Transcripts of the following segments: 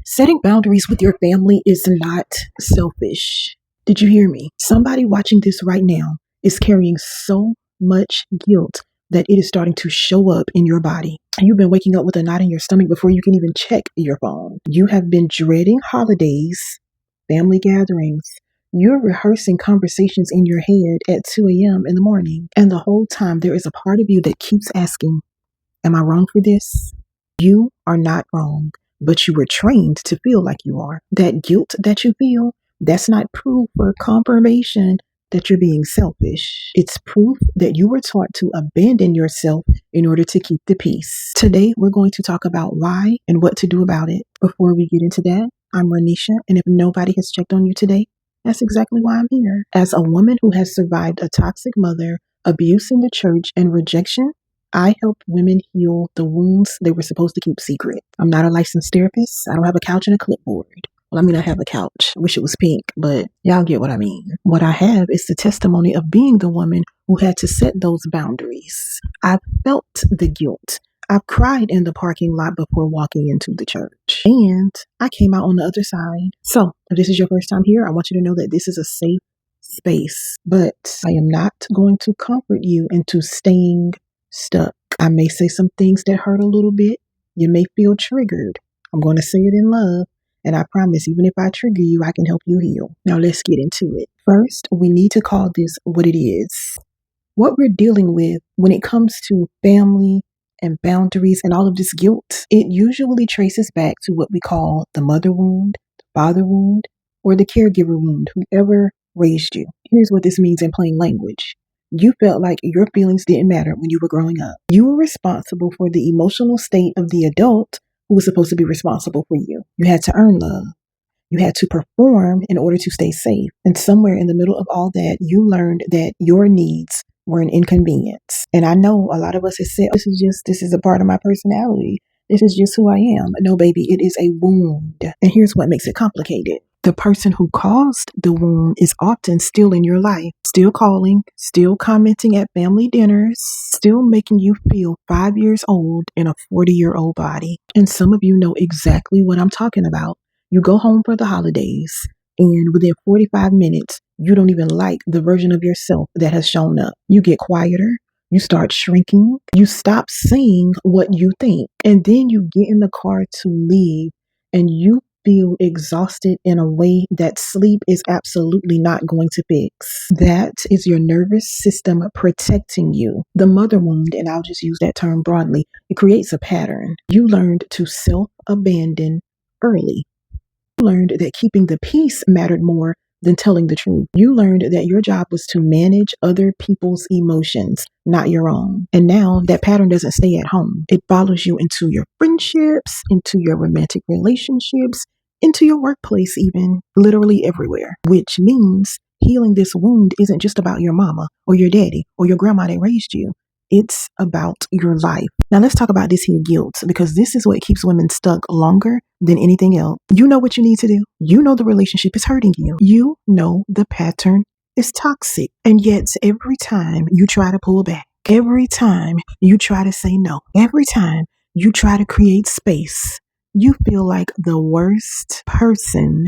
Setting boundaries with your family is not selfish. Did you hear me? Somebody watching this right now is carrying so much guilt that it is starting to show up in your body. You've been waking up with a knot in your stomach before you can even check your phone. You have been dreading holidays, family gatherings. You're rehearsing conversations in your head at 2 a.m. in the morning. And the whole time there is a part of you that keeps asking, am I wrong for this? You are not wrong, but you were trained to feel like you are. That guilt that you feel, that's not proof or confirmation that you're being selfish. It's proof that you were taught to abandon yourself in order to keep the peace. Today, we're going to talk about why and what to do about it. Before we get into that, I'm Renisha, and if nobody has checked on you today, that's exactly why I'm here. As a woman who has survived a toxic mother, abuse in the church, and rejection, I help women heal the wounds they were supposed to keep secret. I'm not a licensed therapist. I don't have a couch and a clipboard. Well, I have a couch. I wish it was pink, but y'all get what I mean. What I have is the testimony of being the woman who had to set those boundaries. I've felt the guilt. I've cried in the parking lot before walking into the church. And I came out on the other side. So, if this is your first time here, I want you to know that this is a safe space. But I am not going to comfort you into staying stuck. I may say some things that hurt a little bit. You may feel triggered. I'm going to say it in love. And I promise, even if I trigger you, I can help you heal. Now let's get into it. First, we need to call this what it is. What we're dealing with when it comes to family and boundaries and all of this guilt, it usually traces back to what we call the mother wound, the father wound, or the caregiver wound, whoever raised you. Here's what this means in plain language. You felt like your feelings didn't matter when you were growing up. You were responsible for the emotional state of the adult who was supposed to be responsible for you. You had to earn love. You had to perform in order to stay safe. And somewhere in the middle of all that, you learned that your needs were an inconvenience. And I know a lot of us have said, this is a part of my personality. This is just who I am. No, baby, it is a wound. And here's what makes it complicated. The person who caused the wound is often still in your life, still calling, still commenting at family dinners, still making you feel 5 years old in a 40-year-old body. And some of you know exactly what I'm talking about. You go home for the holidays, and within 45 minutes, you don't even like the version of yourself that has shown up. You get quieter. You start shrinking. You stop saying what you think. And then you get in the car to leave, and you feel exhausted in a way that sleep is absolutely not going to fix. That is your nervous system protecting you. The mother wound, and I'll just use that term broadly, it creates a pattern. You learned to self-abandon early. You learned that keeping the peace mattered more than telling the truth. You learned that your job was to manage other people's emotions, not your own. And now that pattern doesn't stay at home. It follows you into your friendships, into your romantic relationships, into your workplace, even literally everywhere, which means healing this wound isn't just about your mama or your daddy or your grandma that raised you. It's about your life. Now let's talk about this here guilt, because this is what keeps women stuck longer than anything else. You know what you need to do. You know the relationship is hurting you. You know the pattern is toxic. And yet every time you try to pull back, every time you try to say no, every time you try to create space, you feel like the worst person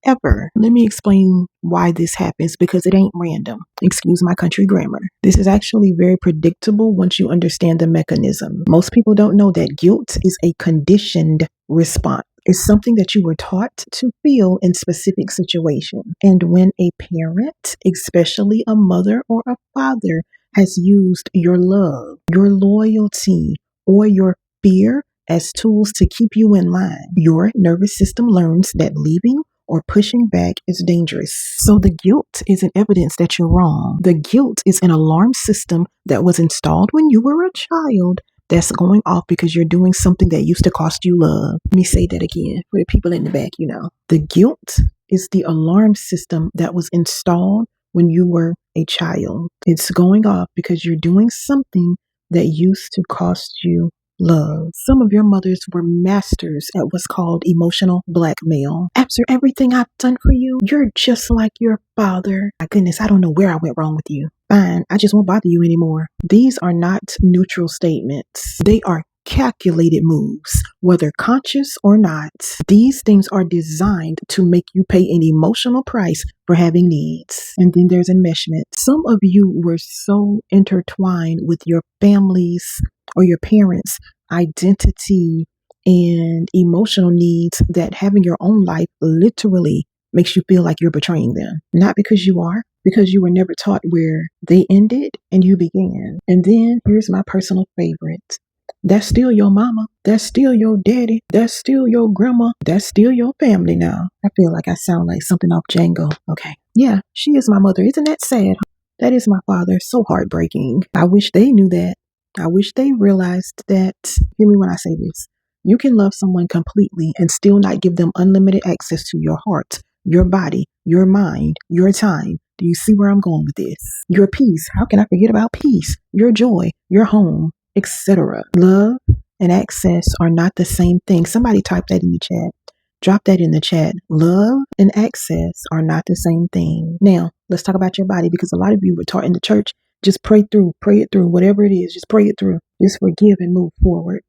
ever. Let me explain why this happens, because it ain't random. Excuse my country grammar. This is actually very predictable once you understand the mechanism. Most people don't know that guilt is a conditioned response. It's something that you were taught to feel in specific situations. And when a parent, especially a mother or a father, has used your love, your loyalty, or your fear as tools to keep you in line, your nervous system learns that leaving or pushing back is dangerous. So the guilt isn't evidence that you're wrong. The guilt is an alarm system that was installed when you were a child that's going off because you're doing something that used to cost you love. Let me say that again for the people in the back, The guilt is the alarm system that was installed when you were a child. It's going off because you're doing something that used to cost you love. Some of your mothers were masters at what's called emotional blackmail. After everything I've done for you, you're just like your father. My goodness, I don't know where I went wrong with you. Fine, I just won't bother you anymore. These are not neutral statements. They are calculated moves, whether conscious or not. These things are designed to make you pay an emotional price for having needs. And then there's enmeshment. Some of you were so intertwined with your families or your parents' identity and emotional needs that having your own life literally makes you feel like you're betraying them. Not because you are, because you were never taught where they ended and you began. And then here's my personal favorite. That's still your mama. That's still your daddy. That's still your grandma. That's still your family now. I feel like I sound like something off Django. Okay. Yeah, she is my mother. Isn't that sad? That is my father. So heartbreaking. I wish they knew that. I wish they realized that. Hear me when I say this. You can love someone completely and still not give them unlimited access to your heart, your body, your mind, your time. Do you see where I'm going with this? Your peace. How can I forget about peace? Your joy, your home, etc. Love and access are not the same thing. Somebody type that in the chat. Drop that in the chat. Love and access are not the same thing. Now, let's talk about your body, because a lot of you were taught in the church, just pray it through, whatever it is, just pray it through. Just forgive and move forward.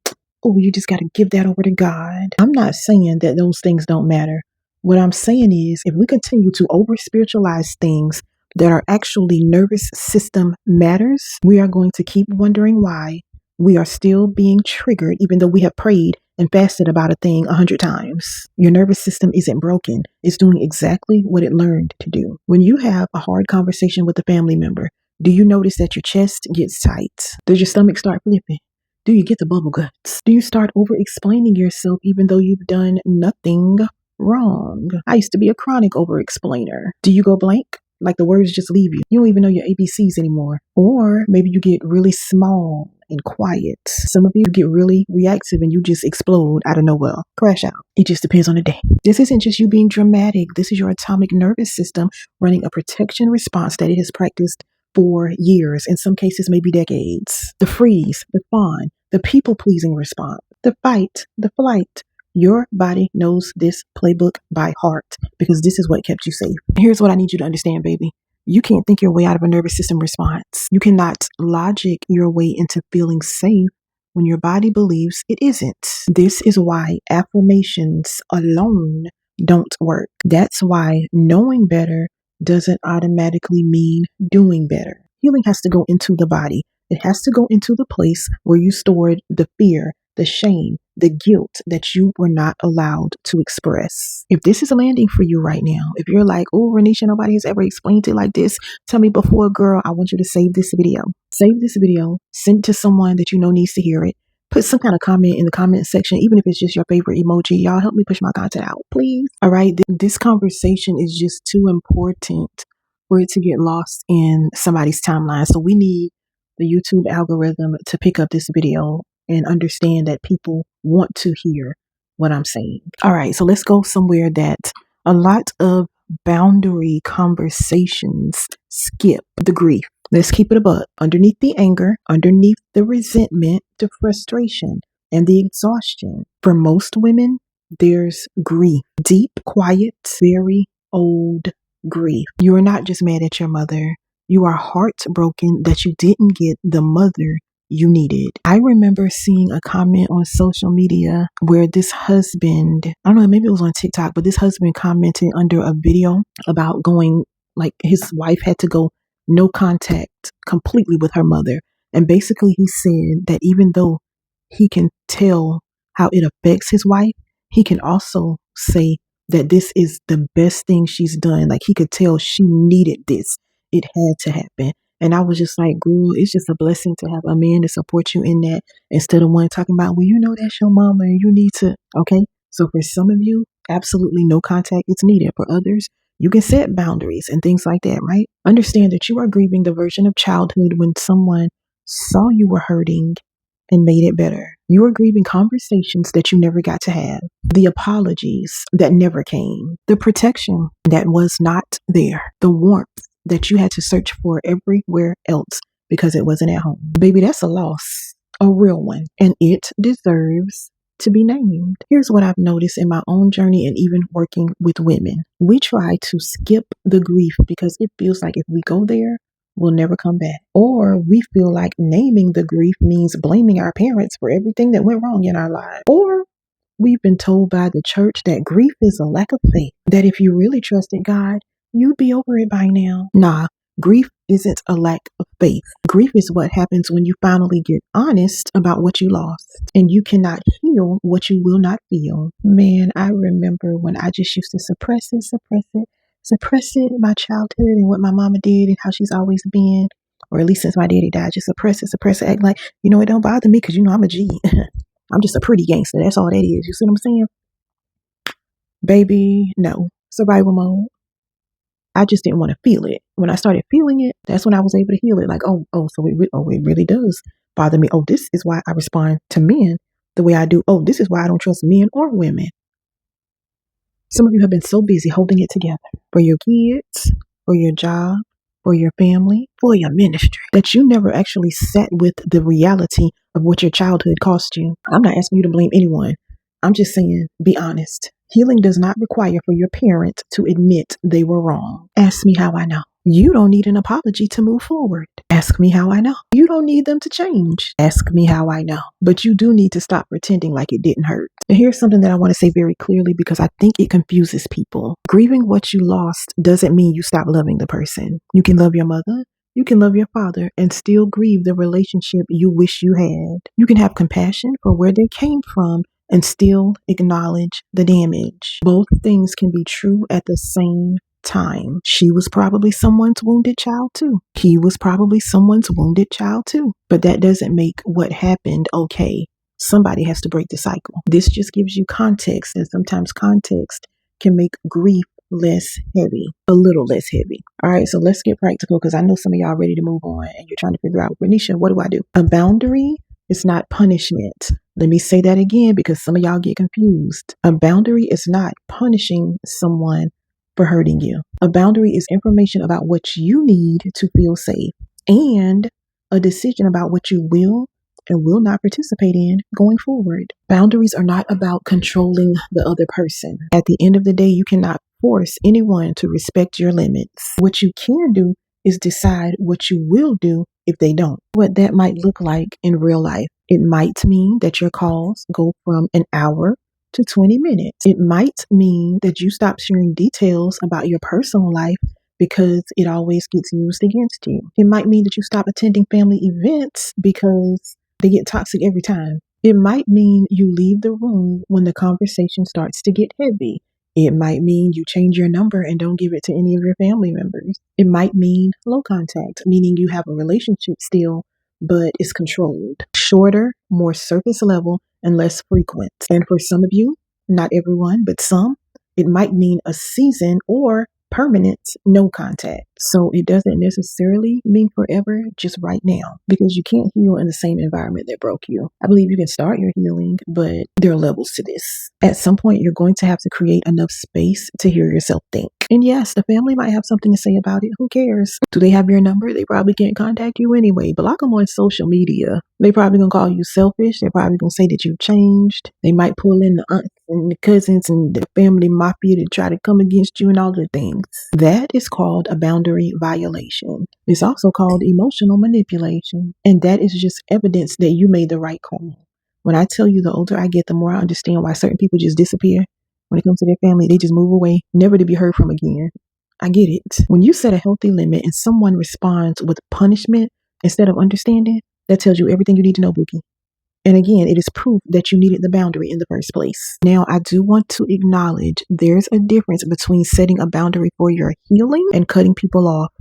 Oh, you just got to give that over to God. I'm not saying that those things don't matter. What I'm saying is, if we continue to over spiritualize things that are actually nervous system matters, we are going to keep wondering why we are still being triggered, even though we have prayed and fasted about a thing 100 times. Your nervous system isn't broken. It's doing exactly what it learned to do. When you have a hard conversation with a family member, do you notice that your chest gets tight? Does your stomach start flipping? Do you get the bubble guts? Do you start over explaining yourself even though you've done nothing wrong? I used to be a chronic over explainer. Do you go blank? Like the words just leave you. You don't even know your ABCs anymore. Or maybe you get really small and quiet. Some of you get really reactive and you just explode out of nowhere. Crash out. It just depends on the day. This isn't just you being dramatic. This is your atomic nervous system running a protection response that it has practiced for years, in some cases maybe decades. The freeze, the fawn, the people-pleasing response, the fight, the flight. Your body knows this playbook by heart because this is what kept you safe. Here's what I need you to understand, baby. You can't think your way out of a nervous system response. You cannot logic your way into feeling safe when your body believes it isn't. This is why affirmations alone don't work. That's why knowing better doesn't automatically mean doing better. Healing has to go into the body. It has to go into the place where you stored the fear, the shame, the guilt that you were not allowed to express. If this is landing for you right now, if you're like, oh, Renisha, nobody has ever explained it like this, tell me before, girl, I want you to save this video. Save this video, send it to someone that you know needs to hear it. Put some kind of comment in the comment section, even if it's just your favorite emoji. Y'all help me push my content out, please. All right. This conversation is just too important for it to get lost in somebody's timeline. So we need the YouTube algorithm to pick up this video and understand that people want to hear what I'm saying. All right. So let's go somewhere that a lot of boundary conversations skip: the grief. Let's keep it a buck. Underneath the anger, underneath the resentment, the frustration, and the exhaustion, for most women, there's grief. Deep, quiet, very old grief. You are not just mad at your mother. You are heartbroken that you didn't get the mother you needed. I remember seeing a comment on social media where this husband, I don't know, maybe it was on TikTok, but this husband commented under a video about going, like his wife had to go no contact completely with her mother. And basically he said that even though he can tell how it affects his wife, he can also say that this is the best thing she's done. Like he could tell she needed this. It had to happen. And I was just like, girl, it's just a blessing to have a man to support you in that, instead of one talking about, well, you know, that's your mama and you need to. Okay. So for some of you, absolutely no contact is needed. For others, you can set boundaries and things like that, right? Understand that you are grieving the version of childhood when someone saw you were hurting and made it better. You are grieving conversations that you never got to have, the apologies that never came, the protection that was not there, the warmth that you had to search for everywhere else because it wasn't at home. Baby, that's a loss, a real one, and it deserves to be named. Here's what I've noticed in my own journey and even working with women. We try to skip the grief because it feels like if we go there, will never come back. Or we feel like naming the grief means blaming our parents for everything that went wrong in our lives. Or we've been told by the church that grief is a lack of faith, that if you really trusted God, you'd be over it by now. Nah, grief isn't a lack of faith. Grief is what happens when you finally get honest about what you lost, and you cannot heal what you will not feel. Man, I remember when I just used to suppress it, my childhood and what my mama did and how she's always been, or at least since my daddy died, just suppress it, act like, it don't bother me because I'm a G. I'm just a pretty gangster. That's all that is. You see what I'm saying? Baby, no. Survival mode. I just didn't want to feel it. When I started feeling it, that's when I was able to heal it. Like, so it really does bother me. Oh, this is why I respond to men the way I do. Oh, this is why I don't trust men or women. Some of you have been so busy holding it together for your kids, for your job, for your family, for your ministry, that you never actually sat with the reality of what your childhood cost you. I'm not asking you to blame anyone. I'm just saying, be honest. Healing does not require for your parents to admit they were wrong. Ask me how I know. You don't need an apology to move forward. Ask me how I know. You don't need them to change. Ask me how I know. But you do need to stop pretending like it didn't hurt. And here's something that I want to say very clearly because I think it confuses people. Grieving what you lost doesn't mean you stop loving the person. You can love your mother. You can love your father and still grieve the relationship you wish you had. You can have compassion for where they came from and still acknowledge the damage. Both things can be true at the same time. She was probably someone's wounded child too. He was probably someone's wounded child too. But that doesn't make what happened okay. Somebody has to break the cycle. This just gives you context, and sometimes context can make grief less heavy, a little less heavy. All right, so let's get practical because I know some of y'all ready to move on and you're trying to figure out, Renisha, what do I do? A boundary is not punishment. Let me say that again because some of y'all get confused. A boundary is not punishing someone for hurting you. A boundary is information about what you need to feel safe and a decision about what you will and will not participate in going forward. Boundaries are not about controlling the other person. At the end of the day, you cannot force anyone to respect your limits. What you can do is decide what you will do if they don't. What that might look like in real life. It might mean that your calls go from an hour to 20 minutes. It might mean that you stop sharing details about your personal life because it always gets used against you. It might mean that you stop attending family events because they get toxic every time. It might mean you leave the room when the conversation starts to get heavy. It might mean you change your number and don't give it to any of your family members. It might mean low contact, meaning you have a relationship still, but it's controlled. Shorter, more surface level, and less frequent. And for some of you, not everyone, but some, it might mean a season or permanent no contact. So it doesn't necessarily mean forever, just right now, because you can't heal in the same environment that broke you. I believe you can start your healing, but there are levels to this. At some point, you're going to have to create enough space to hear yourself think. And yes, the family might have something to say about it. Who cares? Do they have your number? They probably can't contact you anyway. Block them on social media. They probably gonna call you selfish. They're probably gonna say that you've changed. They might pull in the aunts and the cousins and the family mafia to try to come against you and all the things. That is called a boundary violation. It's also called emotional manipulation. And that is just evidence that you made the right call. When I tell you the older I get, the more I understand why certain people just disappear. When it comes to their family, they just move away, never to be heard from again. I get it. When you set a healthy limit and someone responds with punishment instead of understanding, that tells you everything you need to know, Bookie. And again, it is proof that you needed the boundary in the first place. Now, I do want to acknowledge there's a difference between setting a boundary for your healing and cutting people off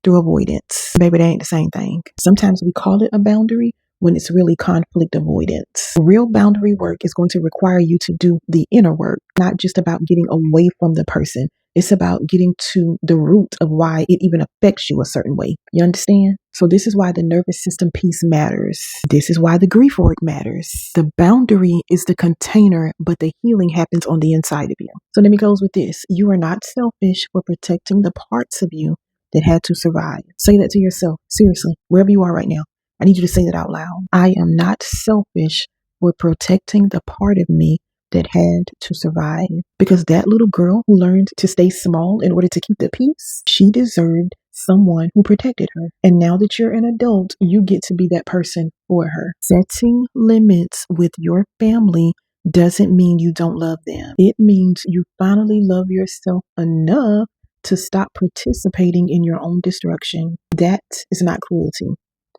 through avoidance. Baby, they ain't the same thing. Sometimes we call it a boundary when it's really conflict avoidance. Real boundary work is going to require you to do the inner work, not just about getting away from the person. It's about getting to the root of why it even affects you a certain way. You understand? So this is why the nervous system piece matters. This is why the grief work matters. The boundary is the container, but the healing happens on the inside of you. So let me close with this. You are not selfish for protecting the parts of you that had to survive. Say that to yourself. Seriously, wherever you are right now. I need you to say that out loud. I am not selfish for protecting the part of me that had to survive. Because that little girl who learned to stay small in order to keep the peace, she deserved someone who protected her. And now that you're an adult, you get to be that person for her. Setting limits with your family doesn't mean you don't love them. It means you finally love yourself enough to stop participating in your own destruction. That is not cruelty.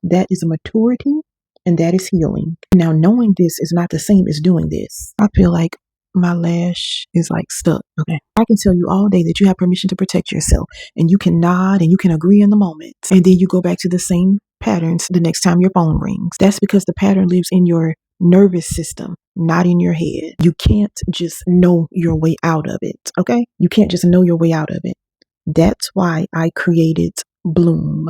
That is maturity, and that is healing. Now, knowing this is not the same as doing this. I feel like my lash is like stuck. Okay. I can tell you all day that you have permission to protect yourself, and you can nod and you can agree in the moment. And then you go back to the same patterns the next time your phone rings. That's because the pattern lives in your nervous system, not in your head. You can't just know your way out of it. Okay. You can't just know your way out of it. That's why I created Bloom.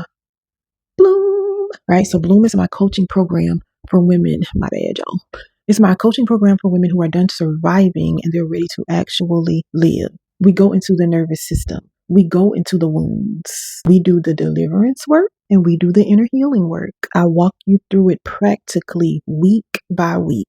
Bloom. Right. So Bloom is my coaching program for women. My bad, y'all. It's my coaching program for women who are done surviving and they're ready to actually live. We go into the nervous system. We go into the wounds. We do the deliverance work and we do the inner healing work. I walk you through it practically week by week.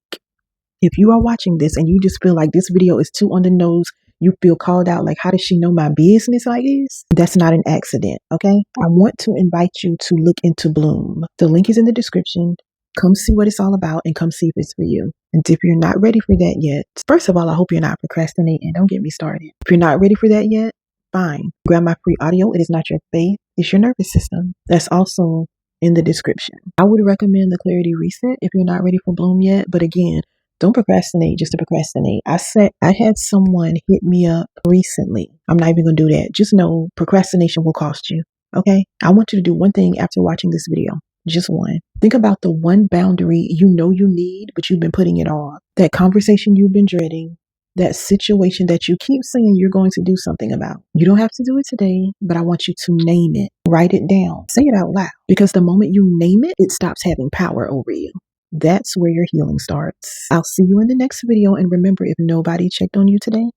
If you are watching this and you just feel like this video is too on the nose, you feel called out, like, how does she know my business like this? That's not an accident, okay? I want to invite you to look into Bloom. The link is in the description. Come see what it's all about and come see if it's for you. And if you're not ready for that yet, first of all, I hope you're not procrastinating. Don't get me started. If you're not ready for that yet, fine. Grab my free audio. It is not your faith, it's your nervous system. That's also in the description. I would recommend the Clarity Reset if you're not ready for Bloom yet. But again, don't procrastinate just to procrastinate. I had someone hit me up recently. I'm not even going to do that. Just know procrastination will cost you. Okay? I want you to do one thing after watching this video. Just one. Think about the one boundary you know you need, but you've been putting it off. That conversation you've been dreading. That situation that you keep saying you're going to do something about. You don't have to do it today, but I want you to name it. Write it down. Say it out loud. Because the moment you name it, it stops having power over you. That's where your healing starts. I'll see you in the next video. And remember, if nobody checked on you today,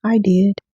I did.